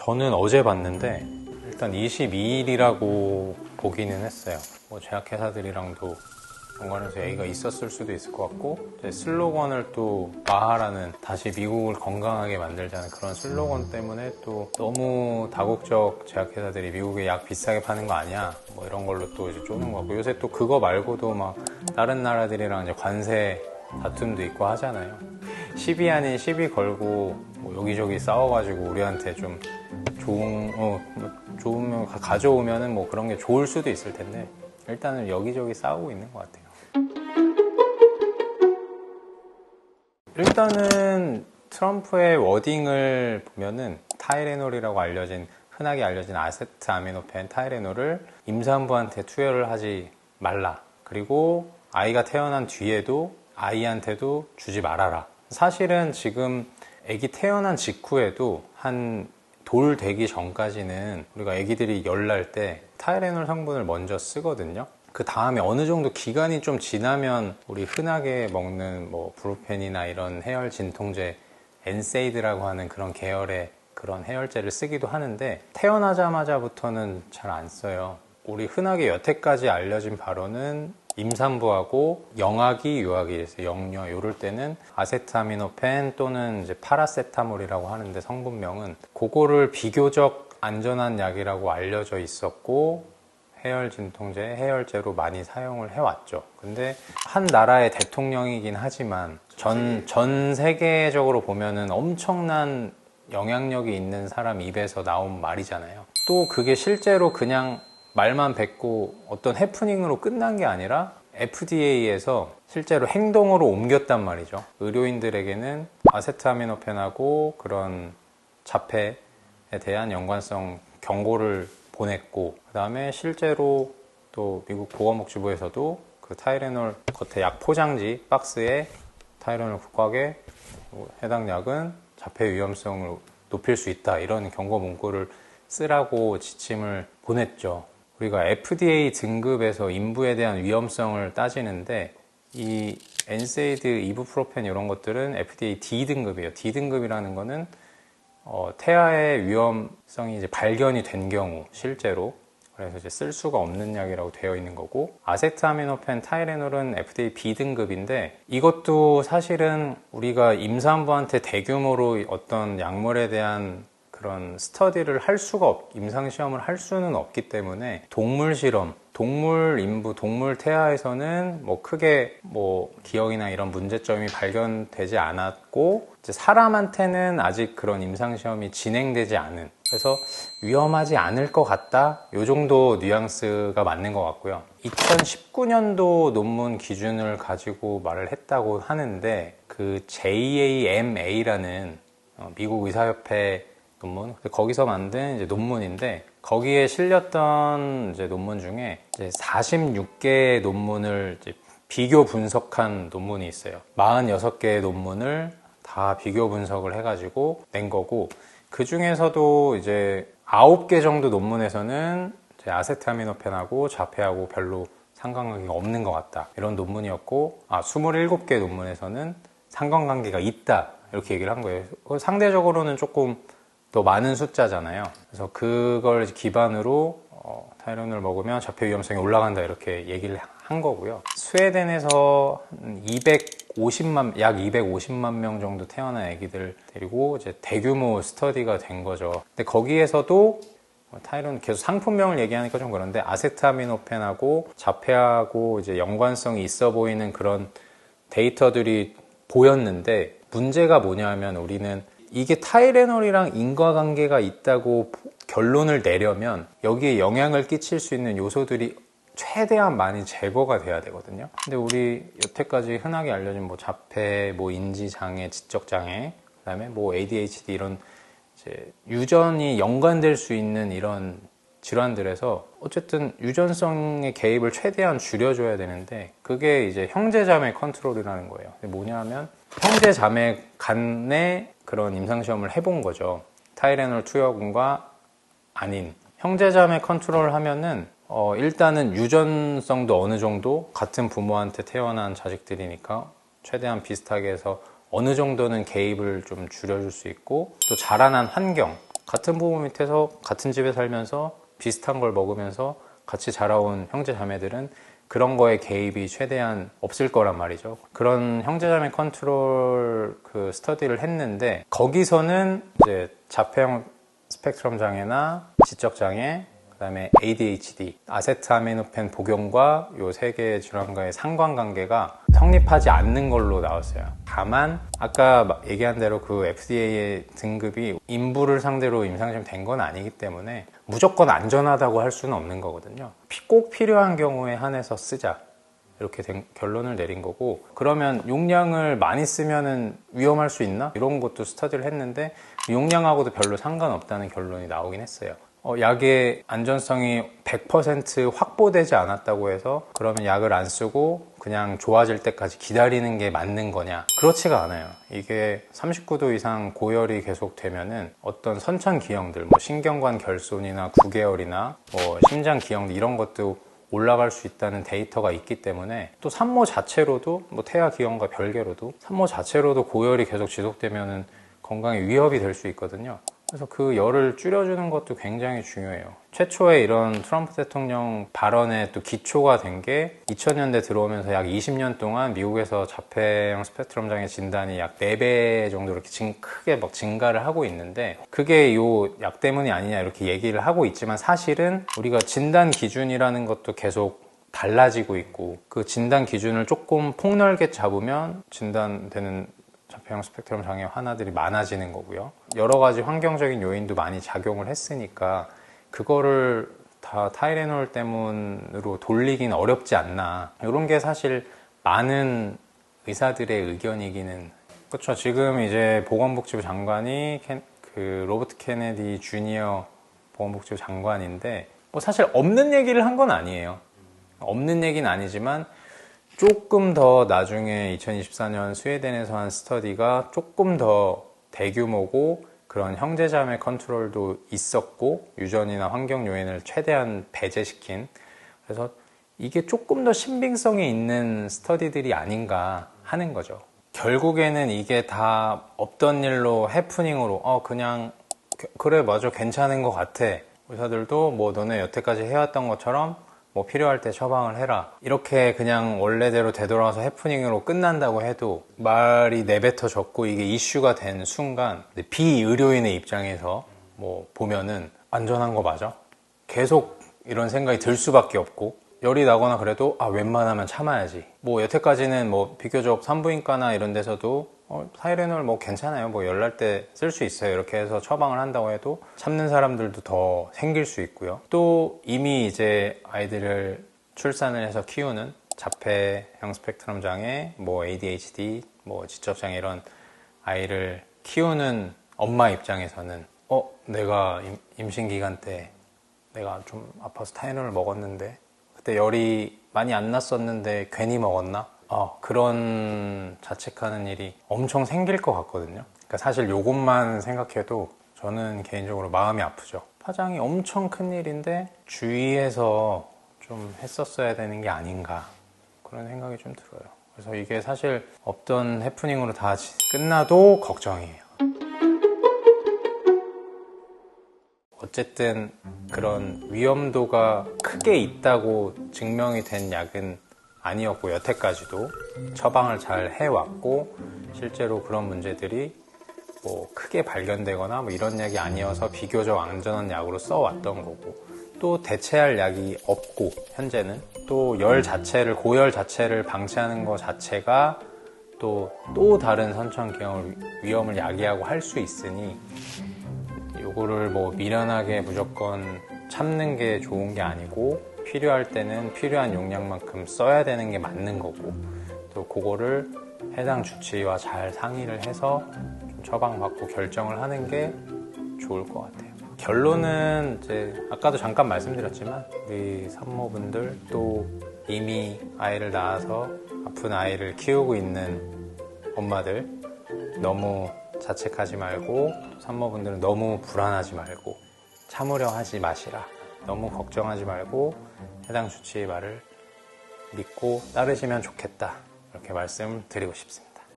저는 어제 봤는데 일단 22일이라고 보기는 했어요. 뭐 제약회사들이랑도 연관해서 얘기가 있었을 수도 있을 것 같고, 슬로건을 또 마하라는 다시 미국을 건강하게 만들자는 그런 슬로건 때문에 또 너무 다국적 제약회사들이 미국에 약 비싸게 파는 거 아니야, 뭐 이런 걸로 또 이제 쪼는 거 같고, 요새 또 그거 말고도 막 다른 나라들이랑 이제 관세 다툼도 있고 하잖아요. 시비 아닌 시비 걸고 뭐 여기저기 싸워가지고 우리한테 좀 좋으면 가져오면은 뭐 그런 게 좋을 수도 있을 텐데, 일단은 여기저기 싸우고 있는 것 같아요. 일단은 트럼프의 워딩을 보면은 타이레놀이라고 흔하게 알려진 아세트아미노펜 타이레놀을 임산부한테 투여를 하지 말라. 그리고 아이가 태어난 뒤에도 아이한테도 주지 말아라. 사실은 지금 아기 태어난 직후에도 한 돌 되기 전까지는 우리가 아기들이 열 날 때 타이레놀 성분을 먼저 쓰거든요. 그 다음에 어느 정도 기간이 좀 지나면 우리 흔하게 먹는 뭐 브루펜이나 이런 해열 진통제, 엔세이드라고 하는 그런 계열의 그런 해열제를 쓰기도 하는데, 태어나자마자부터는 잘 안 써요. 우리 흔하게 여태까지 알려진 바로는 임산부하고 영아기, 유아기, 영유 이럴 때는 아세트아미노펜 또는 이제 파라세타몰이라고 하는데, 성분명은 그거를 비교적 안전한 약이라고 알려져 있었고, 해열 진통제, 해열제로 많이 사용을 해왔죠. 근데 한 나라의 대통령이긴 하지만 전 세계적으로 보면은 엄청난 영향력이 있는 사람 입에서 나온 말이잖아요. 또 그게 실제로 그냥 말만 뱉고 어떤 해프닝으로 끝난 게 아니라 FDA에서 실제로 행동으로 옮겼단 말이죠. 의료인들에게는 아세트아미노펜하고 그런 자폐에 대한 연관성 경고를 보냈고, 그 다음에 실제로 또 미국 보건복지부에서도 그 타이레놀 겉에 약 포장지 박스에 타이레놀 국각에 해당 약은 자폐 위험성을 높일 수 있다, 이런 경고 문구를 쓰라고 지침을 보냈죠. 우리가 FDA 등급에서 인부에 대한 위험성을 따지는데, 이 엔세이드, 이부프로펜 이런 것들은 FDA D 등급이에요. D 등급이라는 거는 태아의 위험성이 이제 발견이 된 경우 실제로, 그래서 이제 쓸 수가 없는 약이라고 되어 있는 거고, 아세트아미노펜 타이레놀은 FDA B 등급인데, 이것도 사실은 우리가 임산부한테 대규모로 어떤 약물에 대한 그런 스터디를 할 수가 임상시험을 할 수는 없기 때문에, 동물 실험, 동물 인부, 동물 태아에서는 뭐 크게 뭐 기형이나 이런 문제점이 발견되지 않았고, 이제 사람한테는 아직 그런 임상시험이 진행되지 않은, 그래서 위험하지 않을 것 같다, 이 정도 뉘앙스가 맞는 것 같고요. 2019년도 논문 기준을 가지고 말을 했다고 하는데, 그 JAMA라는 미국 의사협회 논문, 거기서 만든 이제 논문인데, 거기에 실렸던 이제 논문 중에 이제 46개의 논문을 이제 비교 분석한 논문이 있어요. 46개의 논문을 다 비교 분석을 해가지고 낸 거고, 그 중에서도 이제 9개 정도 논문에서는 이제 아세트아미노펜하고 자폐하고 별로 상관관계가 없는 것 같다, 이런 논문이었고, 27개 논문에서는 상관관계가 있다, 이렇게 얘기를 한 거예요. 상대적으로는 조금 더 많은 숫자잖아요. 그래서 그걸 기반으로 타이레놀을 먹으면 자폐 위험성이 올라간다, 이렇게 얘기를 한 거고요. 스웨덴에서 약 250만 명 정도 태어난 아기들 데리고 이제 대규모 스터디가 된 거죠. 근데 거기에서도 타이레놀, 계속 상품명을 얘기하니까 좀 그런데, 아세트아미노펜하고 자폐하고 이제 연관성이 있어 보이는 그런 데이터들이 보였는데, 문제가 뭐냐면, 우리는 이게 타이레놀이랑 인과관계가 있다고 결론을 내려면 여기에 영향을 끼칠 수 있는 요소들이 최대한 많이 제거가 돼야 되거든요. 근데 우리 여태까지 흔하게 알려진 뭐 자폐, 뭐 인지장애, 지적장애, 그 다음에 뭐 ADHD, 이런 이제 유전이 연관될 수 있는 이런 질환들에서 어쨌든 유전성의 개입을 최대한 줄여줘야 되는데, 그게 이제 형제자매 컨트롤이라는 거예요. 뭐냐면 형제자매 간의 그런 임상시험을 해본 거죠. 타이레놀 투여군과 아닌 형제자매 컨트롤 하면은 일단은 유전성도 어느 정도 같은 부모한테 태어난 자식들이니까 최대한 비슷하게 해서 어느 정도는 개입을 좀 줄여줄 수 있고, 또 자라난 환경, 같은 부모 밑에서 같은 집에 살면서 비슷한 걸 먹으면서 같이 자라온 형제 자매들은 그런 거에 개입이 최대한 없을 거란 말이죠. 그런 형제자매 컨트롤 그 스터디를 했는데 거기서는 이제 자폐형 스펙트럼 장애나 지적 장애, 그다음에 ADHD, 아세트아미노펜 복용과 요 세 개의 질환과의 상관관계가 성립하지 않는 걸로 나왔어요. 다만 아까 얘기한 대로 그 FDA의 등급이 인부를 상대로 임상시험 된 건 아니기 때문에 무조건 안전하다고 할 수는 없는 거거든요. 꼭 필요한 경우에 한해서 쓰자, 이렇게 결론을 내린 거고, 그러면 용량을 많이 쓰면은 위험할 수 있나? 이런 것도 스터디를 했는데 용량하고도 별로 상관없다는 결론이 나오긴 했어요. 약의 안전성이 100% 확보되지 않았다고 해서 그러면 약을 안 쓰고 그냥 좋아질 때까지 기다리는 게 맞는 거냐? 그렇지가 않아요. 이게 39도 이상 고열이 계속되면은 어떤 선천 기형들, 뭐 신경관 결손이나 구개열이나 뭐 심장 기형들 이런 것도 올라갈 수 있다는 데이터가 있기 때문에, 또 산모 자체로도 뭐 태아 기형과 별개로도 산모 자체로도 고열이 계속 지속되면은 건강에 위협이 될 수 있거든요. 그래서 그 열을 줄여주는 것도 굉장히 중요해요. 최초에 이런 트럼프 대통령 발언에 또 기초가 된 게 2000년대 들어오면서 약 20년 동안 미국에서 자폐형 스펙트럼 장애 진단이 약 4배 정도 이렇게 크게 막 증가를 하고 있는데, 그게 요 약 때문이 아니냐 이렇게 얘기를 하고 있지만 사실은 우리가 진단 기준이라는 것도 계속 달라지고 있고, 그 진단 기준을 조금 폭넓게 잡으면 진단되는 자폐형 스펙트럼 장애 환자들이 많아지는 거고요. 여러 가지 환경적인 요인도 많이 작용을 했으니까 그거를 다 타이레놀 때문으로 돌리긴 어렵지 않나, 이런 게 사실 많은 의사들의 의견이기는. 그렇죠. 지금 이제 보건복지부 장관이 그 로버트 케네디 주니어 보건복지부 장관인데, 뭐 사실 없는 얘기를 한 건 아니에요. 없는 얘기는 아니지만 조금 더 나중에 2024년 스웨덴에서 한 스터디가 조금 더 대규모고 그런 형제자매 컨트롤도 있었고 유전이나 환경 요인을 최대한 배제시킨, 그래서 이게 조금 더 신빙성이 있는 스터디들이 아닌가 하는 거죠. 결국에는 이게 다 없던 일로 해프닝으로 그냥 그래 맞아 괜찮은 것 같아, 의사들도 뭐 너네 여태까지 해왔던 것처럼 뭐 필요할 때 처방을 해라, 이렇게 그냥 원래대로 되돌아와서 해프닝으로 끝난다고 해도 말이 내뱉어졌고 이게 이슈가 된 순간 비의료인의 입장에서 뭐 보면은 안전한 거 맞아? 계속 이런 생각이 들 수밖에 없고, 열이 나거나 그래도 웬만하면 참아야지, 뭐 여태까지는 뭐 비교적 산부인과나 이런 데서도 타이레놀 뭐 괜찮아요, 뭐 열 날 때 쓸 수 있어요, 이렇게 해서 처방을 한다고 해도 참는 사람들도 더 생길 수 있고요. 또 이미 이제 아이들을 출산을 해서 키우는 자폐형 스펙트럼 장애, 뭐 ADHD, 뭐 지적장애 이런 아이를 키우는 엄마 입장에서는 내가 임신 기간 때 내가 좀 아파서 타이레놀을 먹었는데 그때 열이 많이 안 났었는데 괜히 먹었나? 그런 자책하는 일이 엄청 생길 것 같거든요. 그러니까 사실 요것만 생각해도 저는 개인적으로 마음이 아프죠. 파장이 엄청 큰 일인데 주의해서 좀 했었어야 되는 게 아닌가, 그런 생각이 좀 들어요. 그래서 이게 사실 없던 해프닝으로 다 끝나도 걱정이에요. 어쨌든 그런 위험도가 크게 있다고 증명이 된 약은 아니었고, 여태까지도 처방을 잘 해왔고 실제로 그런 문제들이 뭐 크게 발견되거나 뭐 이런 약이 아니어서 비교적 안전한 약으로 써왔던 거고, 또 대체할 약이 없고 현재는 또 열 자체를, 고열 자체를 방치하는 것 자체가 또 다른 선천기형 위험을 야기하고 할 수 있으니 요거를 뭐 미련하게 무조건 참는 게 좋은 게 아니고 필요할 때는 필요한 용량만큼 써야 되는 게 맞는 거고, 또 그거를 해당 주치의와 잘 상의를 해서 좀 처방받고 결정을 하는 게 좋을 것 같아요. 결론은 이제 아까도 잠깐 말씀드렸지만 우리 산모분들, 또 이미 아이를 낳아서 아픈 아이를 키우고 있는 엄마들 너무 자책하지 말고, 산모분들은 너무 불안하지 말고 참으려 하지 마시라, 너무 걱정하지 말고 해당 주치의 말을 믿고 따르시면 좋겠다, 이렇게 말씀드리고 싶습니다.